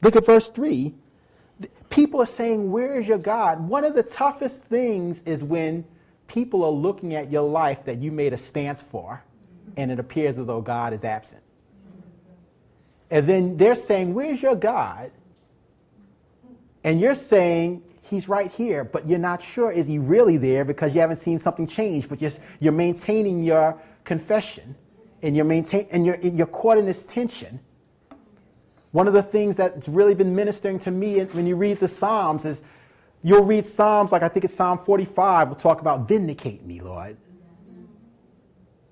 Look at verse 3. People are saying, where is your God? One of the toughest things is when people are looking at your life that you made a stance for, and it appears as though God is absent. And then they're saying, where's your God? And you're saying, he's right here, but you're not sure, is he really there, because you haven't seen something change, but you're maintaining your confession, and you're caught in this tension. One of the things that's really been ministering to me when you read the Psalms is you'll read Psalms, like I think it's Psalm 45, will talk about vindicate me, Lord.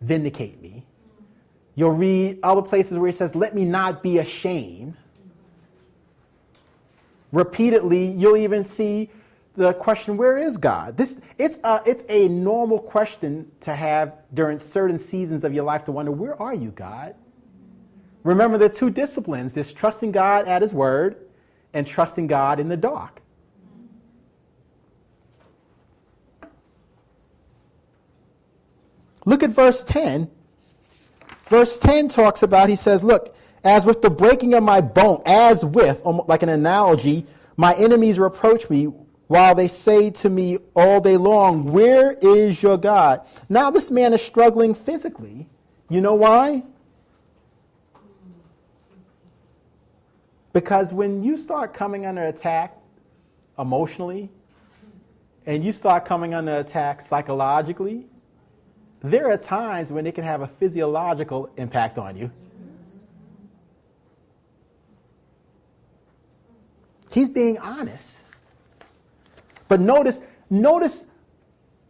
Vindicate me. You'll read other places where he says, let me not be ashamed. Repeatedly, you'll even see the question, where is God? It's a normal question to have during certain seasons of your life to wonder, where are you, God? Remember the two disciplines, this trusting God at his word and trusting God in the dark. Look at verse 10. Verse 10 talks about, he says, look, as with the breaking of my bone, as with, like an analogy, my enemies reproach me while they say to me all day long, where is your God? Now this man is struggling physically. You know why? Because when you start coming under attack emotionally, and you start coming under attack psychologically, there are times when it can have a physiological impact on you. He's being honest. But notice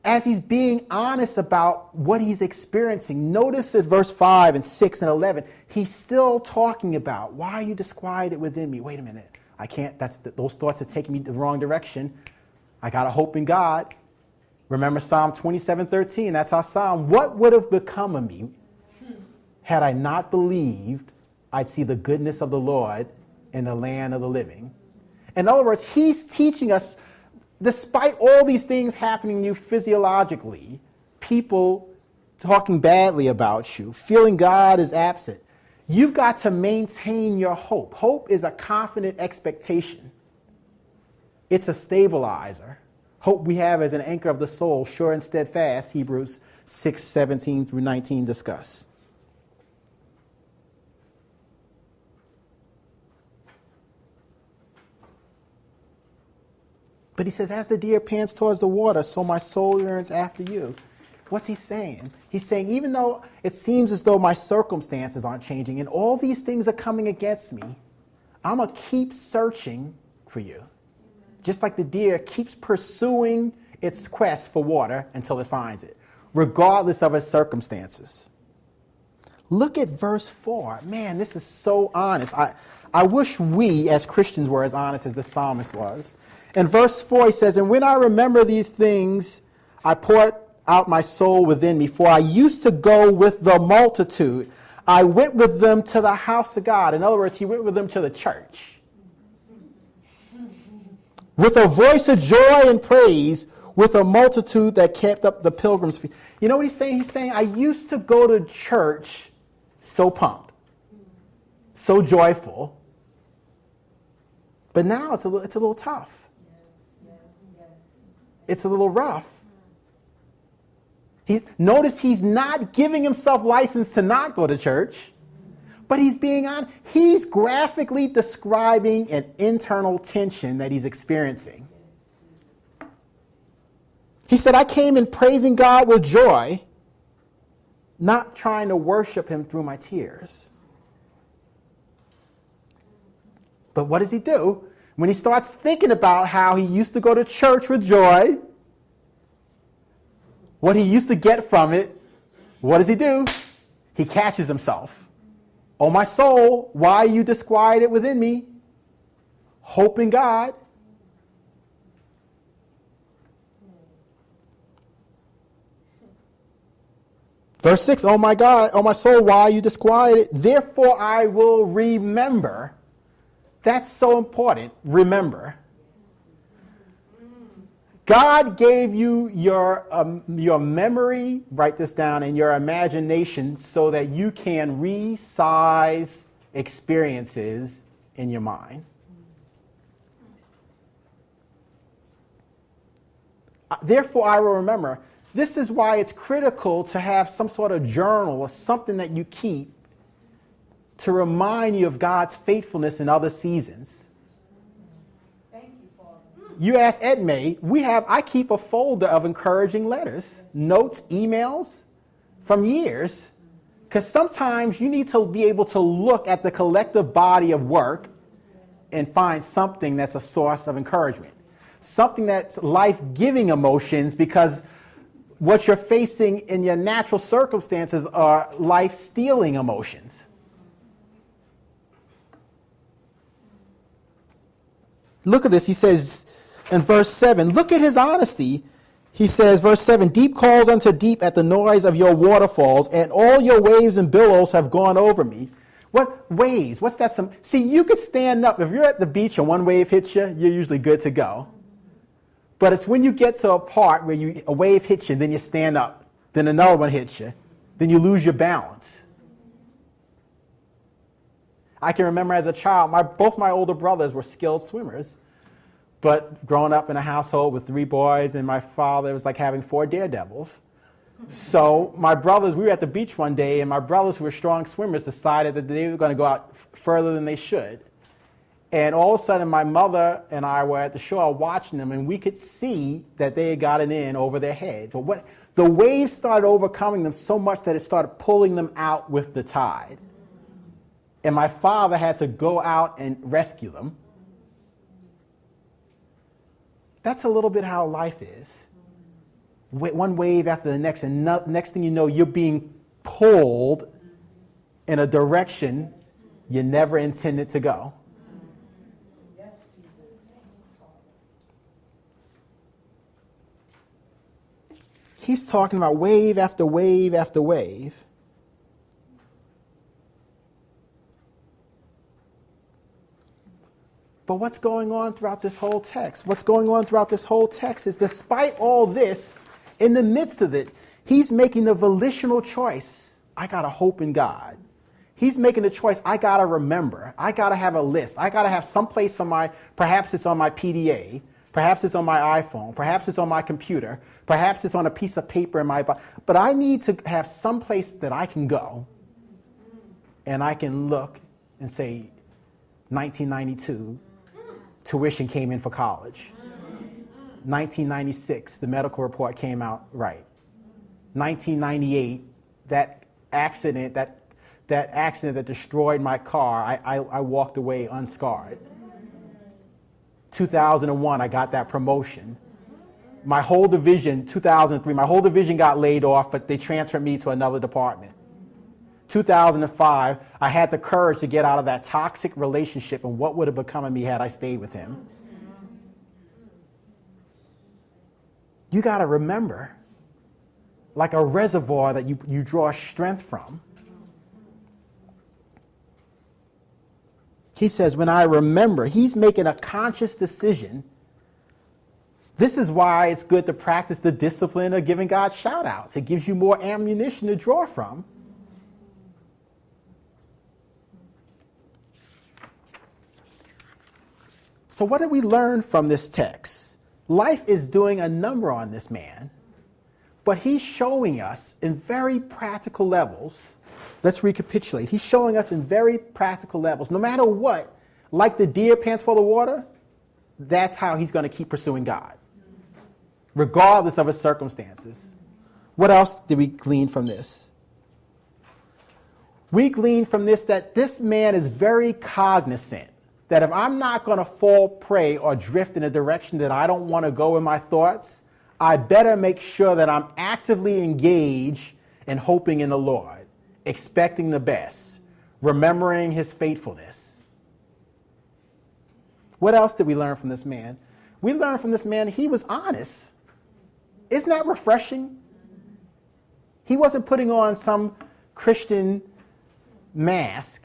as he's being honest about what he's experiencing, notice at verse 5 and 6 and 11, he's still talking about, why are you disquieted within me? Wait a minute. I can't, those thoughts are taking me the wrong direction. I got to hope in God. Remember Psalm 27:13, that's our psalm. What would have become of me had I not believed I'd see the goodness of the Lord in the land of the living? In other words, he's teaching us, despite all these things happening to you physiologically, people talking badly about you, feeling God is absent, you've got to maintain your hope. Hope is a confident expectation. It's a stabilizer. Hope we have as an anchor of the soul, sure and steadfast, Hebrews 6:17 through 19 discuss. But he says, as the deer pants towards the water, so my soul yearns after you. What's he saying? He's saying, even though it seems as though my circumstances aren't changing and all these things are coming against me, I'm going to keep searching for you. Just like the deer keeps pursuing its quest for water until it finds it, regardless of its circumstances. Look at verse 4. Man, this is so honest. I wish we as Christians were as honest as the psalmist was. In verse 4, he says, and when I remember these things, I pour out my soul within me. For I used to go with the multitude. I went with them to the house of God. In other words, he went with them to the church. With a voice of joy and praise, with a multitude that kept up the pilgrim's feet. You know what he's saying? He's saying, I used to go to church so pumped, so joyful. But now it's a little tough. It's a little rough. Notice he's not giving himself license to not go to church, but he's being on. He's graphically describing an internal tension that he's experiencing. He said, I came in praising God with joy, not trying to worship him through my tears. But what does he do? When he starts thinking about how he used to go to church with joy, what he used to get from it, what does he do? He catches himself. Oh, my soul, why are you disquieted within me? Hope in God. Verse 6, oh my God, oh my soul, why are you disquieted? Therefore I will remember. That's so important. Remember. God gave you your memory, write this down, and your imagination so that you can resize experiences in your mind. Therefore, I will remember. This is why it's critical to have some sort of journal or something that you keep to remind you of God's faithfulness in other seasons. Thank you, Father. You ask Edmay, I keep a folder of encouraging letters, notes, emails from years, because sometimes you need to be able to look at the collective body of work and find something that's a source of encouragement, something that's life-giving emotions, because what you're facing in your natural circumstances are life-stealing emotions. Look at this. He says in verse 7, look at his honesty. He says, verse 7, deep calls unto deep at the noise of your waterfalls, and all your waves and billows have gone over me. What waves? What's that? See, you could stand up. If you're at the beach and one wave hits you, you're usually good to go. But it's when you get to a part where a wave hits you, then you stand up, then another one hits you, then you lose your balance. I can remember as a child, both my older brothers were skilled swimmers, but growing up in a household with 3 boys and my father, it was like having 4 daredevils. So my brothers, we were at the beach one day, and my brothers who were strong swimmers decided that they were going to go out further than they should. And all of a sudden, my mother and I were at the shore watching them, and we could see that they had gotten in over their head. But the waves started overcoming them so much that it started pulling them out with the tide. And my father had to go out and rescue them. That's a little bit how life is. One wave after the next, and next thing you know, you're being pulled in a direction you never intended to go. He's talking about wave after wave after wave. But what's going on throughout this whole text? What's going on throughout this whole text is, despite all this, in the midst of it, he's making the volitional choice. I got to hope in God. He's making the choice. I got to remember. I got to have a list. I got to have some place perhaps it's on my PDA. Perhaps it's on my iPhone. Perhaps it's on my computer. Perhaps it's on a piece of paper in my... But I need to have some place that I can go and I can look and say, 1992, tuition came in for college. 1996, the medical report came out right. 1998, that accident that destroyed my car, I walked away unscarred. 2001, I got that promotion. My whole division, 2003, my whole division got laid off, but they transferred me to another department. 2005, I had the courage to get out of that toxic relationship, and what would have become of me had I stayed with him? You got to remember, like a reservoir that you draw strength from. He says, when I remember, he's making a conscious decision. This is why it's good to practice the discipline of giving God shout outs. It gives you more ammunition to draw from. So what did we learn from this text? Life is doing a number on this man, but he's showing us in very practical levels. Let's recapitulate. He's showing us in very practical levels, no matter what, like the deer pants for the water, that's how he's going to keep pursuing God, regardless of his circumstances. What else did we glean from this? We glean from this that this man is very cognizant that if I'm not going to fall prey or drift in a direction that I don't want to go in my thoughts, I better make sure that I'm actively engaged in hoping in the Lord, expecting the best, remembering his faithfulness. What else did we learn from this man? We learned from this man he was honest. Isn't that refreshing? He wasn't putting on some Christian mask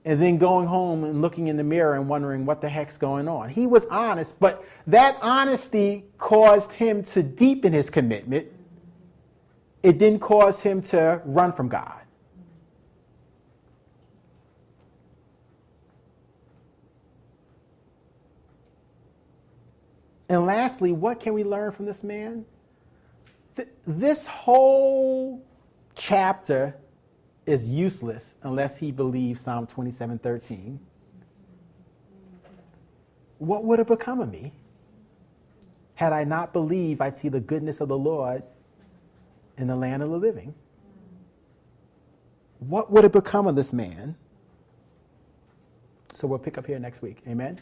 and then going home and looking in the mirror and wondering what the heck's going on. He was honest, but that honesty caused him to deepen his commitment. It didn't cause him to run from God. And lastly, what can we learn from this man? This whole chapter is useless unless he believes Psalm 27:13. What would have become of me had I not believed I'd see the goodness of the Lord in the land of the living? What would have become of this man? So we'll pick up here next week. Amen?